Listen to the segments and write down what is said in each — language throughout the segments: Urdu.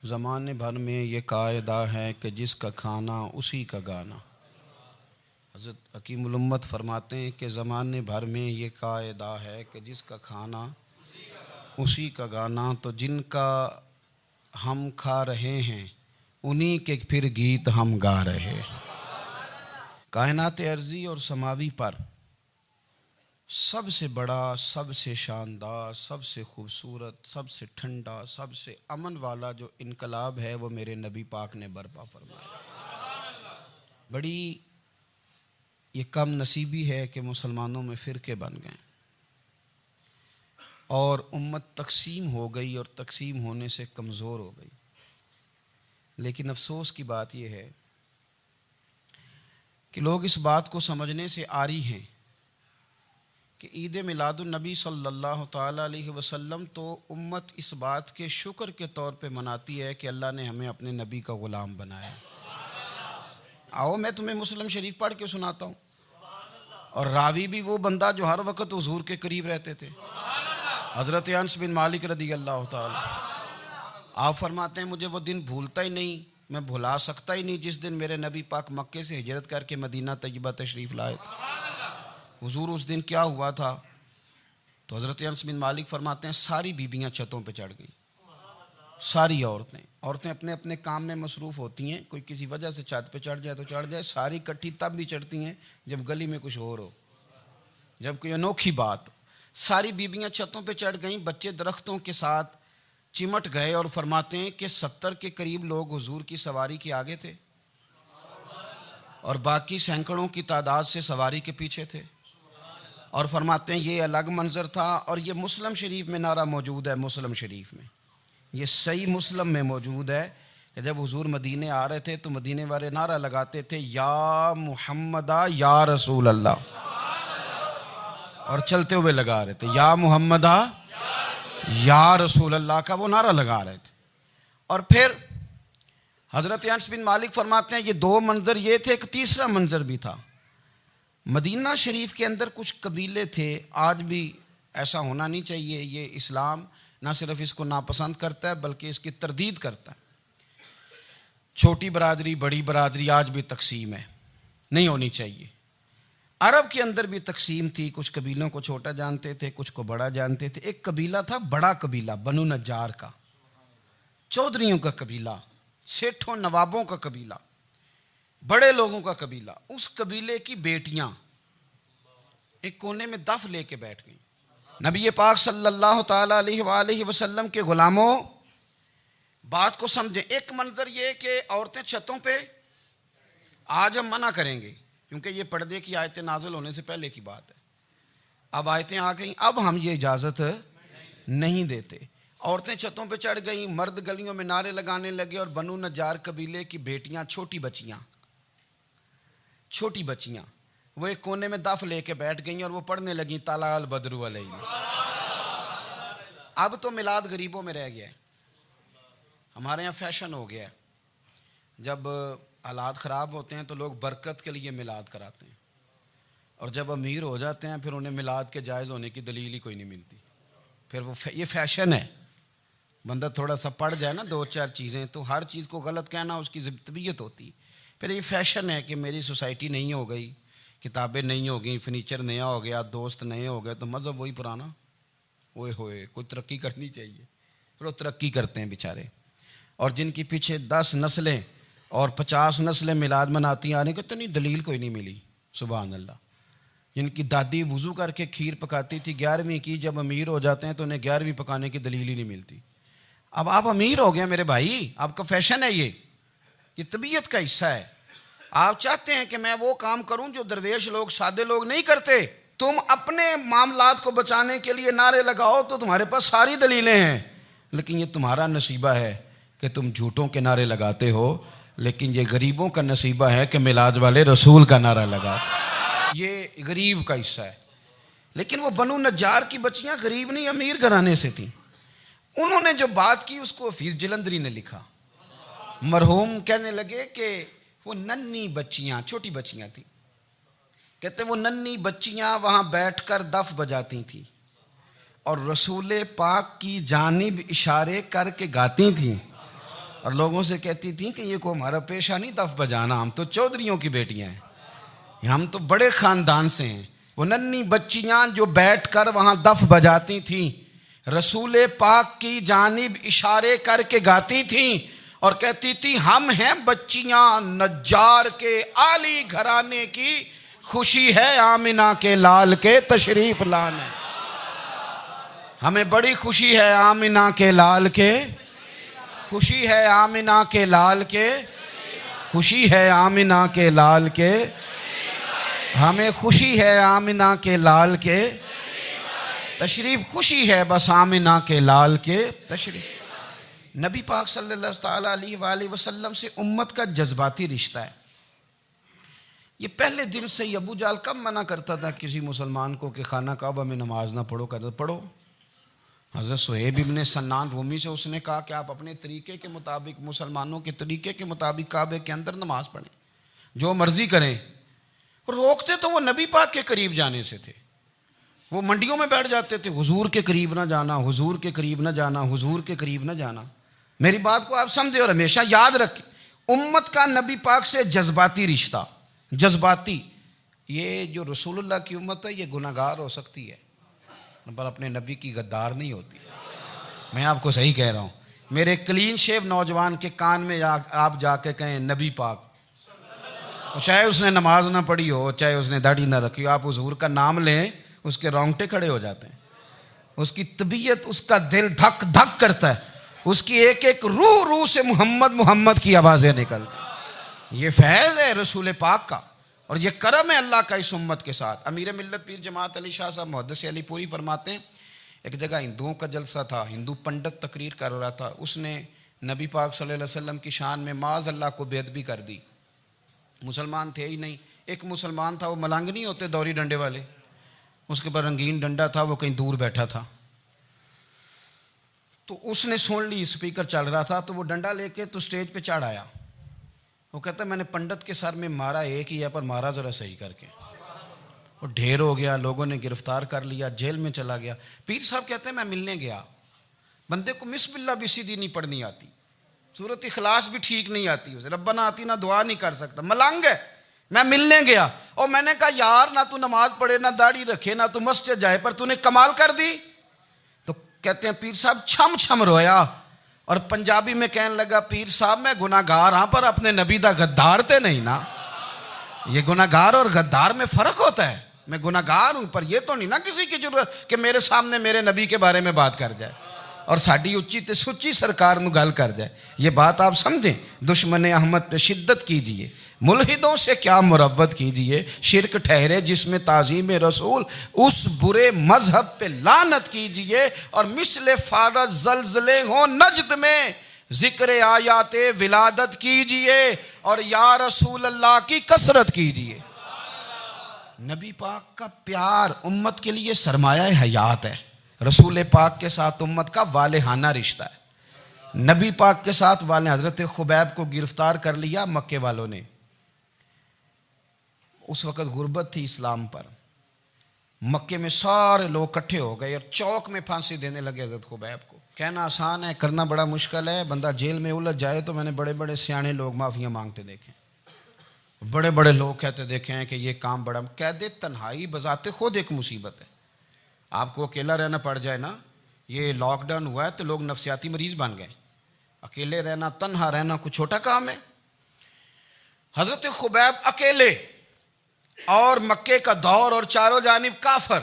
زمانے بھر میں یہ قاعدہ ہے کہ جس کا کھانا اسی کا گانا۔ حضرت حکیم الامت فرماتے ہیں کہ زمانے بھر میں یہ قاعدہ ہے کہ جس کا کھانا اسی کا گانا، تو جن کا ہم کھا رہے ہیں انہی کے پھر گیت ہم گا رہے ہیں۔ کائنات ارضی اور سماوی پر سب سے بڑا، سب سے شاندار، سب سے خوبصورت، سب سے ٹھنڈا، سب سے امن والا جو انقلاب ہے وہ میرے نبی پاک نے برپا فرمایا۔ بڑی یہ کم نصیبی ہے کہ مسلمانوں میں فرقے بن گئے اور امت تقسیم ہو گئی اور تقسیم ہونے سے کمزور ہو گئی۔ لیکن افسوس کی بات یہ ہے کہ لوگ اس بات کو سمجھنے سے عاری ہیں کہ عید میلاد النبی صلی اللہ تعالیٰ علیہ وسلم تو امت اس بات کے شکر کے طور پہ مناتی ہے کہ اللہ نے ہمیں اپنے نبی کا غلام بنایا۔ آؤ میں تمہیں مسلم شریف پڑھ کے سناتا ہوں، اور راوی بھی وہ بندہ جو ہر وقت حضور کے قریب رہتے تھے، حضرت انس بن مالک رضی اللہ تعالیٰ۔ آپ فرماتے ہیں مجھے وہ دن بھولتا ہی نہیں، میں بھلا سکتا ہی نہیں جس دن میرے نبی پاک مکے سے ہجرت کر کے مدینہ طیبہ تشریف لائے تھے۔ حضور اس دن کیا ہوا تھا؟ تو حضرت انس بن مالک فرماتے ہیں ساری بیبیاں چھتوں پہ چڑھ گئیں، ساری عورتیں اپنے اپنے کام میں مصروف ہوتی ہیں، کوئی کسی وجہ سے چھت پہ چڑھ جائے تو چڑھ جائے، ساری کٹھی تب بھی چڑھتی ہیں جب گلی میں کچھ اور ہو، جب کوئی انوکھی بات۔ ساری بیبیاں چھتوں پہ چڑھ گئیں، بچے درختوں کے ساتھ چمٹ گئے، اور فرماتے ہیں کہ 70 کے قریب لوگ حضور کی سواری کے آگے تھے اور باقی سینکڑوں کی تعداد سے سواری کے پیچھے تھے، اور فرماتے ہیں یہ الگ منظر تھا۔ اور یہ مسلم شریف میں نعرہ موجود ہے، مسلم شریف میں یہ صحیح مسلم میں موجود ہے کہ جب حضور مدینے آ رہے تھے تو مدینے والے نعرہ لگاتے تھے یا محمدہ یا رسول اللہ، اور چلتے ہوئے لگا رہے تھے یا محمدہ یا رسول اللہ کا وہ نعرہ لگا رہے تھے۔ اور پھر حضرت انس بن مالک فرماتے ہیں یہ دو منظر یہ تھے، ایک تیسرا منظر بھی تھا۔ مدینہ شریف کے اندر کچھ قبیلے تھے، آج بھی ایسا ہونا نہیں چاہیے، یہ اسلام نہ صرف اس کو ناپسند کرتا ہے بلکہ اس کی تردید کرتا ہے۔ چھوٹی برادری بڑی برادری آج بھی تقسیم ہے، نہیں ہونی چاہیے۔ عرب کے اندر بھی تقسیم تھی، کچھ قبیلوں کو چھوٹا جانتے تھے، کچھ کو بڑا جانتے تھے۔ ایک قبیلہ تھا بڑا قبیلہ، بنو نجار کا، چودھریوں کا قبیلہ، سیٹھوں نوابوں کا قبیلہ، بڑے لوگوں کا قبیلہ۔ اس قبیلے کی بیٹیاں ایک کونے میں دف لے کے بیٹھ گئیں۔ نبی پاک صلی اللہ تعالیٰ علیہ وآلہ وسلم کے غلاموں بات کو سمجھیں۔ ایک منظر یہ کہ عورتیں چھتوں پہ، آج ہم منع کریں گے کیونکہ یہ پردے کی آیتیں نازل ہونے سے پہلے کی بات ہے، اب آیتیں آ گئیں، اب ہم یہ اجازت نہیں دیتے۔ عورتیں چھتوں پہ چڑھ گئیں، مرد گلیوں میں نعرے لگانے لگے، اور بنو نجار قبیلے کی بیٹیاں، چھوٹی بچیاں وہ ایک کونے میں دف لے کے بیٹھ گئیں اور وہ پڑھنے لگیں طلع البدر علینا۔ اب تو میلاد غریبوں میں رہ گیا ہے، ہمارے یہاں فیشن ہو گیا ہے، جب حالات خراب ہوتے ہیں تو لوگ برکت کے لیے میلاد کراتے ہیں، اور جب امیر ہو جاتے ہیں پھر انہیں میلاد کے جائز ہونے کی دلیل ہی کوئی نہیں ملتی، پھر وہ یہ فیشن ہے۔ بندہ تھوڑا سا پڑھ جائے نا دو چار چیزیں تو ہر چیز کو غلط کہنا اس کی طبیعت ہوتی، پھر یہ فیشن ہے کہ میری سوسائٹی نہیں ہو گئی، کتابیں نہیں ہو گئیں، فرنیچر نیا ہو گیا، دوست نئے ہو گئے، تو مذہب وہی پرانا۔ اوئے ہوئے کوئی ترقی کرنی چاہیے، پھر وہ ترقی کرتے ہیں بیچارے، اور جن کی پیچھے 10 نسلیں اور 50 نسلیں میلاد مناتی آنے کو اتنی دلیل کوئی نہیں ملی، سبحان اللہ۔ جن کی دادی وضو کر کے کھیر پکاتی تھی 11ویں کی، جب امیر ہو جاتے ہیں تو انہیں 11ویں پکانے کی دلیل ہی نہیں ملتی۔ اب آپ امیر ہو گئے میرے بھائی، آپ کا فیشن ہے، یہ طبیعت کا حصہ ہے۔ آپ چاہتے ہیں کہ میں وہ کام کروں جو درویش لوگ، سادے لوگ نہیں کرتے۔ تم اپنے معاملات کو بچانے کے لیے نعرے لگاؤ تو تمہارے پاس ساری دلیلیں ہیں، لیکن یہ تمہارا نصیبہ ہے کہ تم جھوٹوں کے نعرے لگاتے ہو، لیکن یہ غریبوں کا نصیبہ ہے کہ میلاد والے رسول کا نعرہ لگاتے، یہ غریب کا حصہ ہے۔ لیکن وہ بنو نجار کی بچیاں غریب نہیں، امیر گھرانے سے تھیں۔ انہوں نے جو بات کی اس کو حفیظ جلندری نے لکھا۔ مرحوم کہنے لگے کہ وہ ننھی بچیاں، چھوٹی بچیاں تھیں، کہتے وہ ننھی بچیاں وہاں بیٹھ کر دف بجاتی تھیں اور رسول پاک کی جانب اشارے کر کے گاتی تھیں، اور لوگوں سے کہتی تھیں کہ یہ کو ہمارا پیشہ نہیں دف بجانا، ہم تو چودھریوں کی بیٹیاں ہیں، ہم تو بڑے خاندان سے ہیں۔ وہ ننھی بچیاں جو بیٹھ کر وہاں دف بجاتی تھیں، رسول پاک کی جانب اشارے کر کے گاتی تھیں اور کہتی تھی ہم ہیں بچیاں نجار کے عالی گھرانے کی، خوشی ہے آمنہ کے لال کے تشریف لانے، ہمیں بڑی خوشی ہے آمنہ کے لال کے، خوشی ہے آمنہ کے لال کے، خوشی ہے آمنہ کے لال کے، ہمیں خوشی ہے آمنہ کے لال کے تشریف، خوشی ہے بس آمنہ کے لال کے تشریف۔ نبی پاک صلی اللہ تعالیٰ علیہ وآلہ وسلم سے امت کا جذباتی رشتہ ہے۔ یہ پہلے دن سے ہی ابو جہل کب منع کرتا تھا کسی مسلمان کو کہ خانہ کعبہ میں نماز نہ پڑھو، کہتا پڑھو۔ حضرت صہیب ابن سنان رومی سے اس نے کہا کہ آپ اپنے طریقے کے مطابق، مسلمانوں کے طریقے کے مطابق کعبے کے اندر نماز پڑھیں، جو مرضی کریں۔ روکتے تو وہ نبی پاک کے قریب جانے سے تھے، وہ منڈیوں میں بیٹھ جاتے تھے، حضور کے قریب نہ جانا، حضور کے قریب نہ جانا، حضور کے قریب نہ جانا۔ میری بات کو آپ سمجھے اور ہمیشہ یاد رکھیں، امت کا نبی پاک سے جذباتی رشتہ، جذباتی۔ یہ جو رسول اللہ کی امت ہے یہ گناہگار ہو سکتی ہے پر اپنے نبی کی غدار نہیں ہوتی۔ میں آپ کو صحیح کہہ رہا ہوں۔ میرے کلین شیو نوجوان کے کان میں آپ جا کے کہیں نبی پاک، چاہے اس نے نماز نہ پڑھی ہو، چاہے اس نے داڑھی نہ رکھی ہو، آپ حضور کا نام لیں اس کے رونگٹے کھڑے ہو جاتے ہیں، اس کی طبیعت، اس کا دل دھک دھک کرتا ہے، اس کی ایک ایک روح سے محمد محمد کی آوازیں نکلتی۔ یہ فیض ہے رسول پاک کا اور یہ کرم ہے اللہ کا اس امت کے ساتھ۔ امیر ملت پیر جماعت علی شاہ صاحب محدث علی پوری فرماتے ہیں ایک جگہ ہندوؤں کا جلسہ تھا، ہندو پنڈت تقریر کر رہا تھا، اس نے نبی پاک صلی اللہ علیہ وسلم کی شان میں معاذ اللہ کو بے ادبی کر دی۔ مسلمان تھے ہی نہیں، ایک مسلمان تھا، وہ ملنگ نہیں ہوتے دوری ڈنڈے والے، اس کے پر رنگین ڈنڈا تھا، وہ کہیں دور بیٹھا تھا، تو اس نے سن لی اسپیکر چل رہا تھا، تو وہ ڈنڈا لے کے تو سٹیج پہ چڑھ آیا۔ وہ کہتا ہے میں نے پنڈت کے سر میں مارا ایک ہی ہے پر مارا ذرا صحیح کر کے، وہ ڈھیر ہو گیا، لوگوں نے گرفتار کر لیا، جیل میں چلا گیا۔ پیر صاحب کہتے ہیں میں ملنے گیا، بندے کو بسم اللہ بھی سیدھی نہیں پڑھنی آتی، سورۃ اخلاص بھی ٹھیک نہیں آتی، اسے ربنا آتینا دعا نہیں کر سکتا، ملنگ ہے۔ میں ملنے گیا اور میں نے کہا یار نہ تو نماز پڑھے، نہ داڑھی رکھے، نہ تو مسجد جائے، پر تو نے کمال کر دی۔ تو کہتے ہیں پیر صاحب چھم چھم رویا اور پنجابی میں کہنے لگا پیر صاحب میں گناہگار ہاں پر اپنے نبی دا غدار تے نہیں نا۔ یہ گناہگار اور غدار میں فرق ہوتا ہے، میں گناہگار ہوں پر یہ تو نہیں نا کسی کی ضرورت کہ میرے سامنے میرے نبی کے بارے میں بات کر جائے اور ساڑی اچھی تے سچی سرکار نو گل کر جائے۔ یہ بات آپ سمجھیں، دشمن احمد پہ شدت کیجئے، ملحدوں سے کیا مروت کیجئے، شرک ٹھہرے جس میں تعظیم رسول، اس برے مذہب پہ لعنت کیجئے، اور مثل فارض زلزلے ہوں نجد میں ذکر آیات ولادت کیجئے اور یا رسول اللہ کی کثرت کیجئے۔ نبی پاک کا پیار امت کے لیے سرمایہ حیات ہے۔ رسول پاک کے ساتھ امت کا والہانہ رشتہ ہے۔ نبی پاک کے ساتھ والے، حضرت خبیب کو گرفتار کر لیا مکے والوں نے، اس وقت غربت تھی اسلام پر، مکے میں سارے لوگ کٹھے ہو گئے اور چوک میں پھانسی دینے لگے حضرت خبیب کو۔ کہنا آسان ہے، کرنا بڑا مشکل ہے۔ بندہ جیل میں الجھ جائے تو میں نے بڑے بڑے سیانے لوگ معافیاں مانگتے دیکھے، بڑے بڑے لوگ کہتے دیکھے ہیں کہ یہ کام بڑا، قید تنہائی بذات خود ایک مصیبت ہے۔ آپ کو اکیلا رہنا پڑ جائے نا، یہ لاک ڈاؤن ہوا ہے تو لوگ نفسیاتی مریض بن گئے، اکیلے رہنا، تنہا رہنا کوئی چھوٹا کام ہے۔ حضرت خبیب اکیلے اور مکے کا دور اور چاروں جانب کافر،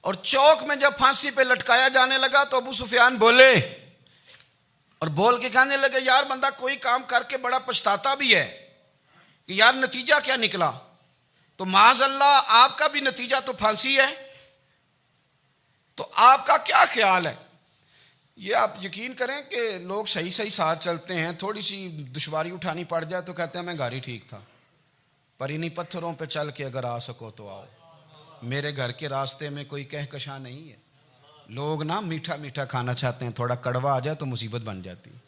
اور چوک میں جب پھانسی پہ لٹکایا جانے لگا تو ابو سفیان بولے اور بول کے کہنے لگے یار بندہ کوئی کام کر کے بڑا پچھتاتا بھی ہے کہ یار نتیجہ کیا نکلا، تو معاذ اللہ آپ کا بھی نتیجہ تو پھانسی ہے، تو آپ کا کیا خیال ہے؟ یہ آپ یقین کریں کہ لوگ صحیح صحیح ساتھ چلتے ہیں، تھوڑی سی دشواری اٹھانی پڑ جائے تو کہتے ہیں میں گاڑی ٹھیک تھا، پر انہی پتھروں پہ چل کے اگر آ سکو تو آؤ، میرے گھر کے راستے میں کوئی کہکشاں نہیں ہے۔ لوگ نا میٹھا میٹھا کھانا چاہتے ہیں، تھوڑا کڑوا آ جائے تو مصیبت بن جاتی ہے۔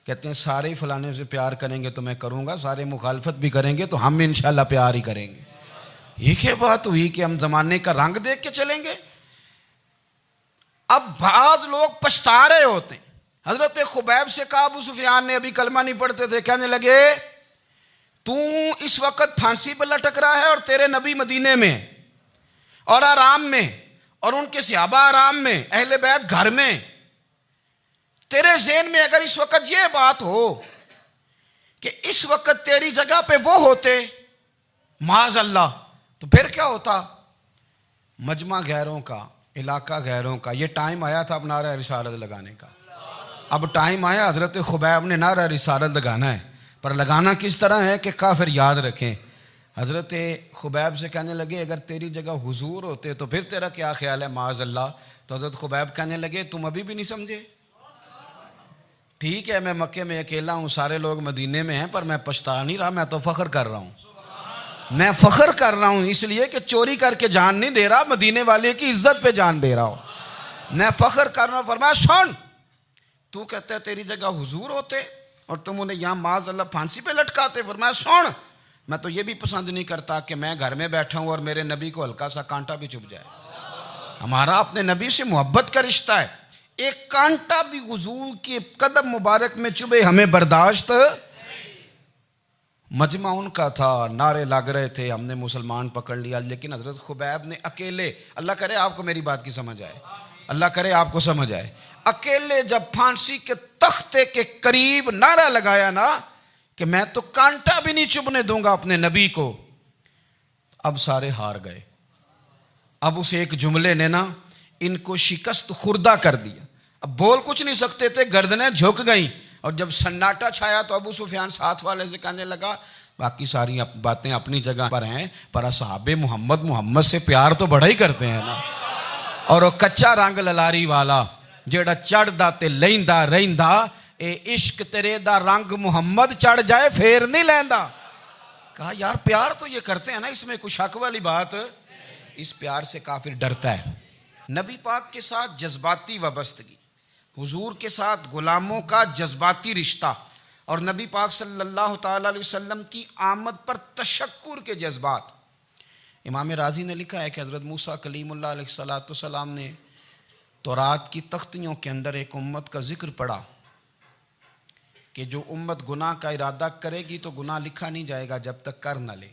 کہتے ہیں سارے فلانے سے پیار کریں گے تو میں کروں گا، سارے مخالفت بھی کریں گے تو ہم انشاءاللہ پیار ہی کریں گے۔ یہ کیا بات ہوئی کہ ہم زمانے کا رنگ دیکھ کے چلیں گے؟ اب بعض لوگ پچھتا رہے ہوتے ہیں، حضرت خبیب سے کہا، ابو سفیان نے ابھی کلمہ نہیں پڑھتے تھے، کہنے لگے تو اس وقت پھانسی پہ لٹک رہا ہے اور تیرے نبی مدینے میں اور آرام میں، اور ان کے صحابہ آرام میں، اہل بیت گھر میں، تیرے ذہن میں اگر اس وقت یہ بات ہو کہ اس وقت تیری جگہ پہ وہ ہوتے معاذ اللہ، تو پھر کیا ہوتا؟ مجمع غیروں کا، علاقہ غیروں کا، یہ ٹائم آیا تھا اب نعرہ رسالت لگانے کا، اب ٹائم آیا حضرت خبیب نے نعرہ رسالت لگانا ہے، پر لگانا کس طرح ہے کہ کافر یاد رکھیں۔ حضرت خبیب سے کہنے لگے اگر تیری جگہ حضور ہوتے تو پھر تیرا کیا خیال ہے معاذ اللہ؟ تو حضرت خبیب کہنے لگے تم ابھی بھی نہیں سمجھے؟ ٹھیک ہے میں مکے میں اکیلا ہوں، سارے لوگ مدینے میں ہیں، پر میں پچھتا نہیں رہا، میں تو فخر کر رہا ہوں، میں فخر کر رہا ہوں اس لیے کہ چوری کر کے جان نہیں دے رہا، مدینے والے کی عزت پہ جان دے رہا ہوں، میں فخر کر رہا ہوں۔ فرمایا سن، تو کہتا ہے تیری جگہ حضور ہوتے اور تم انہیں یہاں معاذ اللہ پھانسی پہ لٹکاتے۔ فرمایا سن، میں تو یہ بھی پسند نہیں کرتا کہ میں گھر میں بیٹھا ہوں اور میرے نبی کو ہلکا سا کانٹا بھی چبھ جائے، ہمارا اپنے نبی سے محبت کا رشتہ ہے، ایک کانٹا بھی حضور کے قدم مبارک میں چبھے ہمیں برداشت۔ مجمع ان کا تھا، نعرے لگ رہے تھے، ہم نے مسلمان پکڑ لیا، لیکن حضرت خبیب نے اکیلے، اللہ کرے آپ کو میری بات کی سمجھ آئے، اللہ کرے آپ کو سمجھ آئے، اکیلے جب پھانسی کے تختے کے قریب نعرہ لگایا نا کہ میں تو کانٹا بھی نہیں چبھنے دوں گا اپنے نبی کو، اب سارے ہار گئے۔ اب اس ایک جملے نے نا ان کو شکست خوردہ کر دیا، اب بول کچھ نہیں سکتے تھے، گردنیں جھک گئیں، اور جب سناٹا چھایا تو ابو سفیان ساتھ والے سے کہنے لگا باقی ساری باتیں اپنی جگہ پر ہیں، پر اصحاب محمد سے پیار تو بڑا ہی کرتے ہیں نا، اور وہ کچا رنگ للاری والا جیڑا چڑھ دا تے لیندا رہندا، اے عشق تیرے دا رنگ محمد چڑھ جائے پھر نہیں لیندا۔ کہا یار پیار تو یہ کرتے ہیں نا، اس میں کوئی شک والی بات، اس پیار سے کافر ڈرتا ہے۔ نبی پاک کے ساتھ جذباتی وابستگی، حضور کے ساتھ غلاموں کا جذباتی رشتہ، اور نبی پاک صلی اللہ تعالی علیہ وسلم کی آمد پر تشکر کے جذبات۔ امام رازی نے لکھا ہے کہ حضرت موسیٰ کلیم اللہ علیہ السلام نے تورات کی تختیوں کے اندر ایک امت کا ذکر پڑھا کہ جو امت گناہ کا ارادہ کرے گی تو گناہ لکھا نہیں جائے گا جب تک کر نہ لے،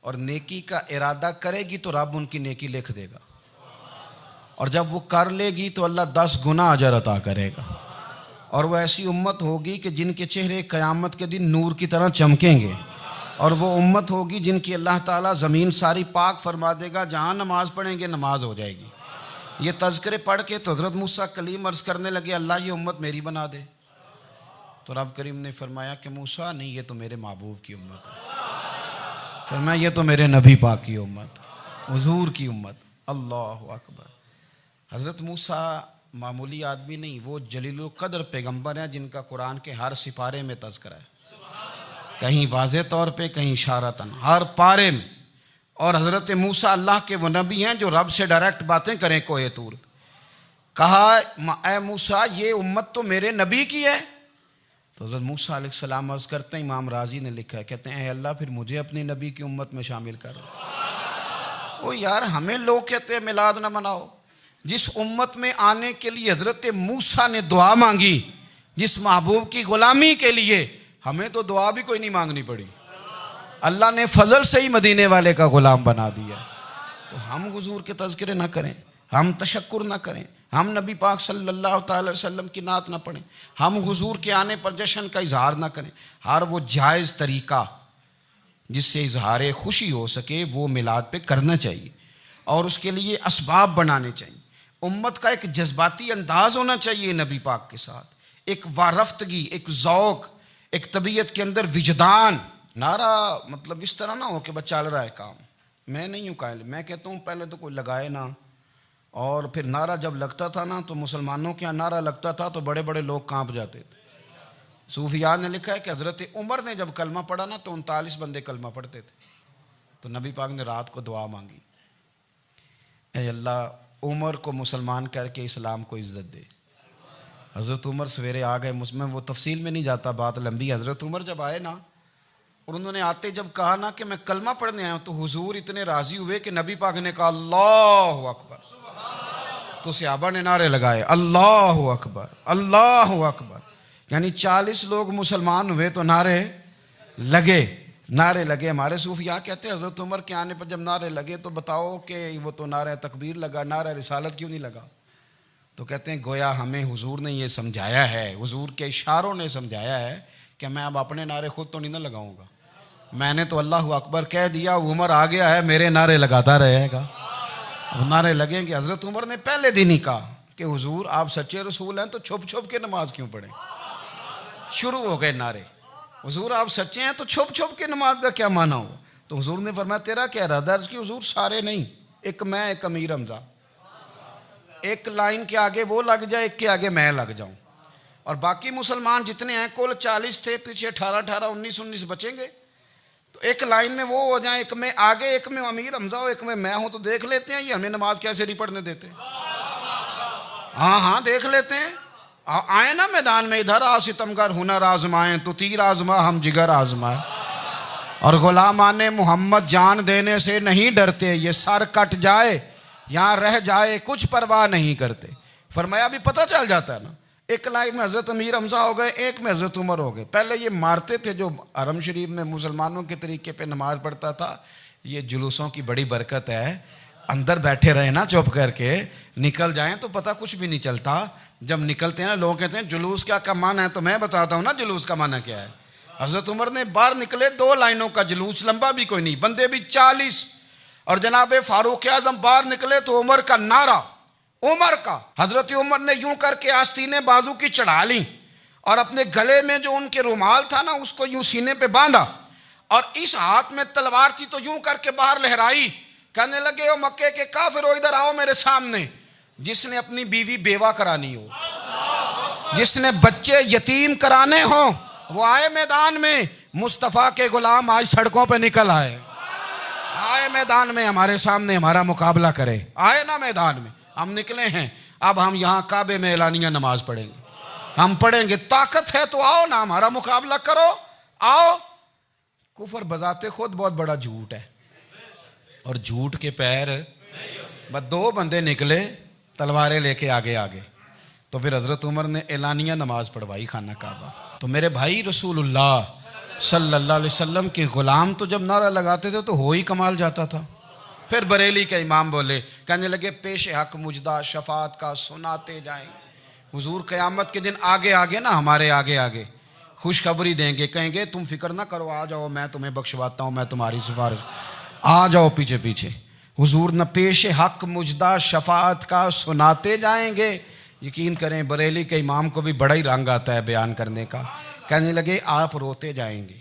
اور نیکی کا ارادہ کرے گی تو رب ان کی نیکی لکھ دے گا، اور جب وہ کر لے گی تو اللہ 10 گنا اجر عطا کرے گا، اور وہ ایسی امت ہوگی کہ جن کے چہرے قیامت کے دن نور کی طرح چمکیں گے، اور وہ امت ہوگی جن کی اللہ تعالیٰ زمین ساری پاک فرما دے گا، جہاں نماز پڑھیں گے نماز ہو جائے گی۔ یہ تذکرے پڑھ کے تو حضرت موسیٰ کلیم عرض کرنے لگے اللہ یہ امت میری بنا دے، تو رب کریم نے فرمایا کہ موسیٰ نہیں، یہ تو میرے محبوب کی امت ہے، فرمایا یہ تو میرے نبی پاک کی امت، حضور کی امت۔ اللہ اکبر۔ حضرت موسیٰ معمولی آدمی نہیں، وہ جلیل القدر پیغمبر ہیں جن کا قرآن کے ہر سپارے میں تذکرہ ہے، کہیں واضح طور پہ کہیں اشارتاً، ہر پارے میں۔ اور حضرت موسیٰ اللہ کے وہ نبی ہیں جو رب سے ڈائریکٹ باتیں کریں کوہ طور۔ کہا اے موسیٰ یہ امت تو میرے نبی کی ہے، تو حضرت موسیٰ علیہ السلام عرض کرتے ہیں، امام رازی نے لکھا ہے، کہتے ہیں اے اللہ پھر مجھے اپنی نبی کی امت میں شامل کر۔ او یار ہمیں لوگ کہتے ہیں میلاد نہ مناؤ، جس امت میں آنے کے لیے حضرت موسیٰ نے دعا مانگی، جس محبوب کی غلامی کے لیے، ہمیں تو دعا بھی کوئی نہیں مانگنی پڑی، اللہ نے فضل سے ہی مدینے والے کا غلام بنا دیا۔ تو ہم حضور کے تذکرے نہ کریں، ہم تشکر نہ کریں، ہم نبی پاک صلی اللہ تعالی وسلم کی نعت نہ پڑھیں، ہم حضور کے آنے پر جشن کا اظہار نہ کریں، ہر وہ جائز طریقہ جس سے اظہار خوشی ہو سکے وہ میلاد پہ کرنا چاہیے، اور اس کے لیے اسباب بنانے چاہیے۔ امت کا ایک جذباتی انداز ہونا چاہیے نبی پاک کے ساتھ، ایک وارفتگی، ایک ذوق، ایک طبیعت کے اندر وجدان۔ نعرہ مطلب اس طرح نہ ہو کہ بس چل رہا ہے کام، میں نہیں ہوں قائل، میں کہتا ہوں پہلے تو کوئی لگائے نہ، اور پھر نعرہ جب لگتا تھا نا تو مسلمانوں کے یہاں نعرہ لگتا تھا تو بڑے بڑے لوگ کانپ جاتے تھے۔ صوفیاء نے لکھا ہے کہ حضرت عمر نے جب کلمہ پڑھا نا تو 39 بندے کلمہ پڑھتے تھے، تو نبی پاک نے رات کو دعا مانگی، اے اللہ عمر کو مسلمان کر کے اسلام کو عزت دے۔ حضرت عمر سویرے آ گئے، میں وہ تفصیل میں نہیں جاتا، بات لمبی۔ حضرت عمر جب آئے نا اور انہوں نے آتے جب کہا نا کہ میں کلمہ پڑھنے آیا ہوں، تو حضور اتنے راضی ہوئے کہ نبی پاک نے کہا اللہ اکبر، تو صحابہ نے نعرے لگائے اللہ اکبر اللہ اکبر، یعنی 40 لوگ مسلمان ہوئے تو نعرے لگے ہمارے صوفیاء کہتے ہیں حضرت عمر کے آنے پر جب نعرے لگے تو بتاؤ کہ وہ تو نعرہ تکبیر لگا، نعرہ رسالت کیوں نہیں لگا؟ تو کہتے ہیں گویا ہمیں حضور نے یہ سمجھایا ہے، حضور کے اشاروں نے سمجھایا ہے کہ میں اب اپنے نعرے خود تو نہیں نہ لگاؤں گا، میں نے تو اللہ اکبر کہہ دیا، عمر آ گیا ہے میرے نعرے لگاتا رہے گا، نعرے لگیں گے۔ حضرت عمر نے پہلے دن ہی کہا کہ حضور آپ سچے رسول ہیں تو چھپ چھپ کے نماز کیوں پڑھیں؟ شروع ہو گئے نعرے، حضور آپ سچے ہیں تو چھپ چھپ کے نماز کا کیا معنی ہو؟ تو حضور نے فرمایا تیرا کیا ارادہ ہے؟ حضور سارے نہیں، ایک میں ایک امیر حمزہ، ایک لائن کے آگے وہ لگ جائے، ایک کے آگے میں لگ جاؤں، اور باقی مسلمان جتنے ہیں کل 40 تھے، پیچھے 18 19 بچیں گے، تو ایک لائن میں وہ ہو جائیں، ایک میں آگے ایک میں امیر حمزہ ہو، ایک میں ہوں، تو دیکھ لیتے ہیں یہ ہمیں نماز کیسے نہیں پڑھنے دیتے۔ ہاں دیکھ لیتے ہیں، آئے نا میدان میں، ادھر آ ستمگر ہنر آزمائیں، تو تیر آزما ہم جگر آزمائیں، اور غلامان محمد جان دینے سے نہیں ڈرتے، یہ سر کٹ جائے یہاں رہ جائے کچھ پرواہ نہیں کرتے۔ فرمایا بھی پتہ چل جاتا ہے نا، ایک لائن میں حضرت امیر حمزہ ہو گئے، ایک میں حضرت عمر ہو گئے۔ پہلے یہ مارتے تھے جو حرم شریف میں مسلمانوں کے طریقے پہ نماز پڑھتا تھا، یہ جلوسوں کی بڑی برکت ہے، اندر بیٹھے رہے نا چپ کر کے، نکل جائیں تو پتہ کچھ بھی نہیں چلتا۔ جب نکلتے ہیں نا لوگ کہتے ہیں جلوس کیا معنی ہے، تو میں بتاتا ہوں نا جلوس کا معنی کیا ہے۔ حضرت عمر نے باہر نکلے 2 لائنوں کا جلوس، لمبا بھی کوئی نہیں، بندے بھی 40، اور جناب فاروق اعظم باہر نکلے تو عمر کا نعرہ، عمر کا، حضرت عمر نے یوں کر کے آستینیں بازو کی چڑھا لیں، اور اپنے گلے میں جو ان کے رومال تھا نا اس کو یوں سینے پہ باندھا، اور اس ہاتھ میں تلوار تھی تو یوں کر کے باہر لہرائی، کہنے لگے او مکے کے کافرو ادھر آؤ میرے سامنے، جس نے اپنی بیوی بیوہ کرانی ہو، جس نے بچے یتیم کرانے ہوں، وہ آئے میدان میں، مصطفیٰ کے غلام آج سڑکوں پہ نکل آئے میدان میں ہمارے سامنے ہمارا مقابلہ کرے، آئے نا میدان میں، ہم نکلے ہیں، اب ہم یہاں کعبے میں اعلانیہ نماز پڑھیں گے، ہم پڑھیں گے، طاقت ہے تو آؤ نا ہمارا مقابلہ کرو، آؤ۔ کفر بذات خود بہت بڑا جھوٹ ہے، اور جھوٹ کے پیر، بس 2 بندے نکلے تلواریں لے کے آگے، تو پھر حضرت عمر نے اعلانیہ نماز پڑھوائی خانہ کعبہ۔ تو میرے بھائی رسول اللہ صلی اللہ علیہ وسلم کے غلام تو جب نعرہ لگاتے تھے تو ہو ہی کمال جاتا تھا۔ پھر بریلی کے امام بولے، کہنے لگے پیش حق مجدہ شفاعت کا سناتے جائیں، حضور قیامت کے دن آگے نا ہمارے آگے خوشخبری دیں گے، کہیں گے تم فکر نہ کرو، آ جاؤ میں تمہیں بخشواتا ہوں، میں تمہاری سفارش، آ جاؤ پیچھے۔ حضور نہ پیش حق مجدہ شفاعت کا سناتے جائیں گے۔ یقین کریں بریلی کے امام کو بھی بڑا ہی رنگ آتا ہے بیان کرنے کا، کہنے لگے آپ روتے جائیں گے،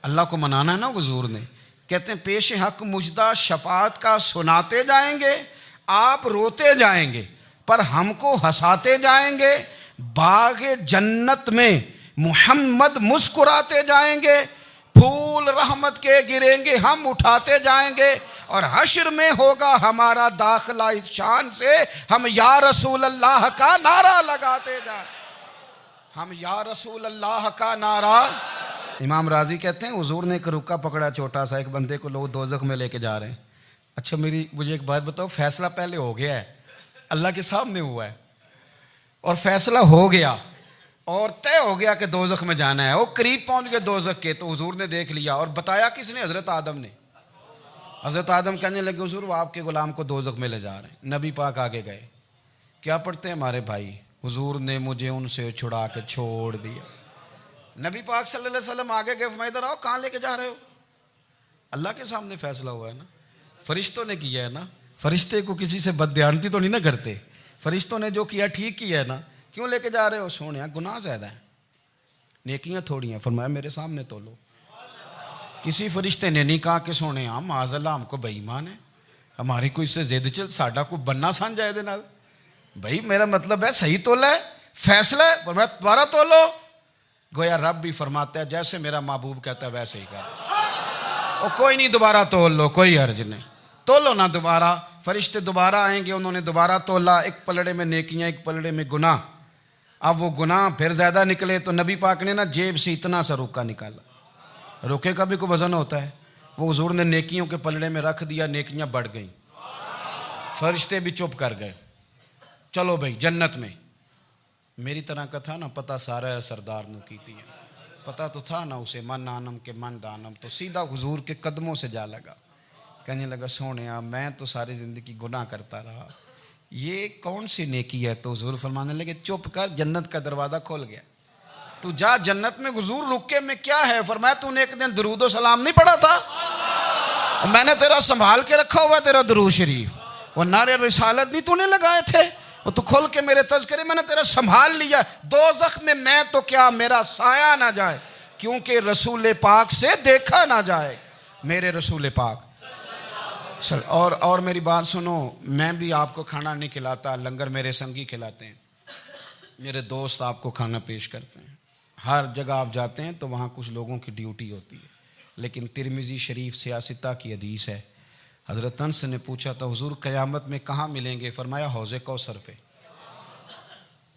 اللہ کو منانا ہے نا حضور نے، کہتے ہیں پیش حق مجدہ شفاعت کا سناتے جائیں گے، آپ روتے جائیں گے پر ہم کو ہنساتے جائیں گے، باغ جنت میں محمد مسکراتے جائیں گے، پھول رحمت کے گریں گے ہم اٹھاتے جائیں گے، اور حشر میں ہوگا ہمارا داخلہ اس شان سے ہم یا رسول اللہ کا نعرہ لگاتے جائیں، ہم یا رسول اللہ کا نعرہ۔ امام راضی کہتے ہیں حضور نے ایک رکا پکڑا چھوٹا سا، ایک بندے کو لوگ دوزخ میں لے کے جا رہے ہیں، اچھا مجھے ایک بات بتاؤ، فیصلہ پہلے ہو گیا ہے، اللہ کے سامنے ہوا ہے، اور فیصلہ ہو گیا اور طے ہو گیا کہ دوزخ میں جانا ہے، وہ قریب پہنچ گئے دوزخ کے، تو حضور نے دیکھ لیا، اور بتایا کس نے؟ حضرت آدم نے۔ حضرت آدم کہنے لگے حضور وہ آپ کے غلام کو دوزخ میں لے جا رہے ہیں، نبی پاک آگے گئے، کیا پڑھتے ہیں ہمارے بھائی؟ حضور نے مجھے ان سے چھڑا کے چھوڑ دیا۔ نبی پاک صلی اللہ علیہ وسلم آگے گئے، فرمایا ادھر آؤ، کہاں لے کے جا رہے ہو؟ اللہ کے سامنے فیصلہ ہوا ہے نا، فرشتوں نے کیا ہے نا، فرشتے کو کسی سے بددیانتی تو نہیں نہ کرتے، فرشتوں نے جو کیا ٹھیک کیا ہے نا، کیوں لے کے جا رہے ہو؟ سونے گناہ زیادہ ہیں، نیکیاں تھوڑی ہیں، فرمایا میرے سامنے تولو۔ کسی فرشتے نے نہیں کہا کہ سونے معاذ اللہ ہم کو بے ایمان ہے، ہماری کوئی اس سے زد چل ساڈا کو بننا سان جائے دے نال، بھائی میرا مطلب ہے صحیح تولا ہے، فیصلہ ہے، فرمایا دوبارہ تولو۔ گویا رب بھی فرماتا ہے جیسے میرا محبوب کہتا ہے ویسے ہی کر، او کوئی نہیں دوبارہ تول لو، کوئی حرج نہیں، تولو نہ دوبارہ۔ فرشتے دوبارہ آئیں گے، انہوں نے دوبارہ تولا، ایک پلڑے میں نیکیاں ایک پلڑے میں گناہ، اب وہ گناہ پھر زیادہ نکلے تو نبی پاک نے نا جیب سے اتنا سا روکا نکالا، روکے کا بھی کوئی وزن ہوتا ہے، وہ حضور نے نیکیوں کے پلڑے میں رکھ دیا، نیکیاں بڑھ گئیں، فرشتے بھی چپ کر گئے. چلو بھائی جنت میں. میری طرح کا تھا نا پتہ سارا ہے سردار نو کیتی ہے, پتہ تو تھا نا اسے من آنم کے من دانم, تو سیدھا حضور کے قدموں سے جا لگا. کہنے لگا سونیا میں تو ساری زندگی گناہ کرتا رہا, یہ کون سی نیکی ہے؟ تو حضور فرمانے لگے چپ کر, جنت کا دروازہ کھول گیا, تو جا جنت میں. حضور رکے میں کیا ہے؟ فرمایا تو نے ایک دن درود و سلام نہیں پڑھا تھا, میں نے تیرا سنبھال کے رکھا ہوا تیرا درود شریف, وہ نعرے رسالت بھی تو نے لگائے تھے, وہ تو کھول کے میرے تذکرے میں نے تیرا سنبھال لیا. دوزخ میں میں تو کیا میرا سایہ نہ جائے, کیونکہ رسول پاک سے دیکھا نہ جائے. میرے رسول پاک اور میری بات سنو, میں بھی آپ کو کھانا نہیں کھلاتا, لنگر میرے سنگی کھلاتے ہیں, میرے دوست آپ کو کھانا پیش کرتے ہیں. ہر جگہ آپ جاتے ہیں تو وہاں کچھ لوگوں کی ڈیوٹی ہوتی ہے. لیکن ترمذی شریف سیاستہ کی حدیث ہے, حضرت انس نے پوچھا تھا حضور قیامت میں کہاں ملیں گے؟ فرمایا حوض کوثر پہ.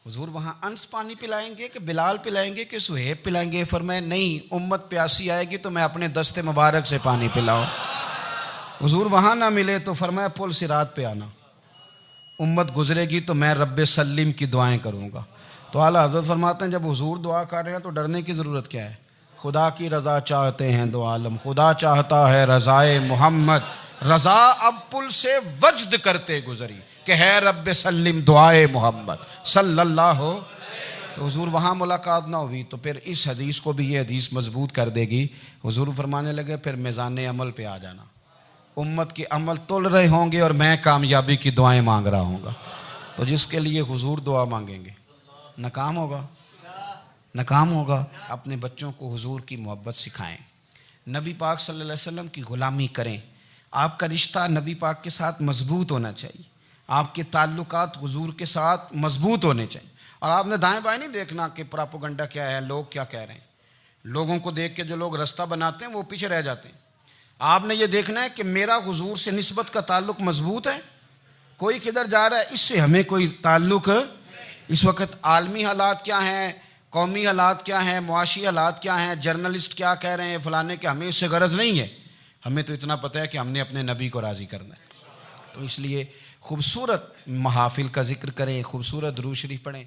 حضور وہاں انس پانی پلائیں گے کہ بلال پلائیں گے کہ سہیب پلائیں گے؟ فرمایا نہیں, امت پیاسی آئے گی تو میں اپنے دست مبارک سے پانی پلاؤں. حضور وہاں نہ ملے تو فرمایا پل صراط پہ آنا, امت گزرے گی تو میں رب سلم کی دعائیں کروں گا. تو اعلیٰ حضرت فرماتے ہیں جب حضور دعا کر رہے ہیں تو ڈرنے کی ضرورت کیا ہے؟ خدا کی رضا چاہتے ہیں دو عالم, خدا چاہتا ہے رضائے محمد, رضا اب پل سے وجد کرتے گزری کہ ہے رب سلم دعائے محمد صلی اللہ ہو. تو حضور وہاں ملاقات نہ ہوئی تو پھر اس حدیث کو بھی یہ حدیث مضبوط کر دے گی. حضور فرمانے لگے پھر میزان عمل پہ آ جانا, امت کے عمل تول رہے ہوں گے اور میں کامیابی کی دعائیں مانگ رہا ہوں گا. تو جس کے لیے حضور دعا مانگیں گے ناکام ہوگا, ناکام ہوگا. اپنے بچوں کو حضور کی محبت سکھائیں, نبی پاک صلی اللہ علیہ وسلم کی غلامی کریں. آپ کا رشتہ نبی پاک کے ساتھ مضبوط ہونا چاہیے, آپ کے تعلقات حضور کے ساتھ مضبوط ہونے چاہیے. اور آپ نے دائیں بائیں نہیں دیکھنا کہ پراپوگنڈا کیا ہے, لوگ کیا کہہ رہے ہیں. لوگوں کو دیکھ کے جو لوگ رستہ بناتے ہیں وہ پیچھے رہ جاتے ہیں. آپ نے یہ دیکھنا ہے کہ میرا حضور سے نسبت کا تعلق مضبوط ہے, کوئی کدھر جا رہا ہے اس سے ہمیں کوئی تعلق. اس وقت عالمی حالات کیا ہیں, قومی حالات کیا ہیں, معاشی حالات کیا ہیں, جرنلسٹ کیا کہہ رہے ہیں فلانے کے, ہمیں اس سے غرض نہیں ہے. ہمیں تو اتنا پتہ ہے کہ ہم نے اپنے نبی کو راضی کرنا ہے. تو اس لیے خوبصورت محافل کا ذکر کریں, خوبصورت درود شریف پڑھیں.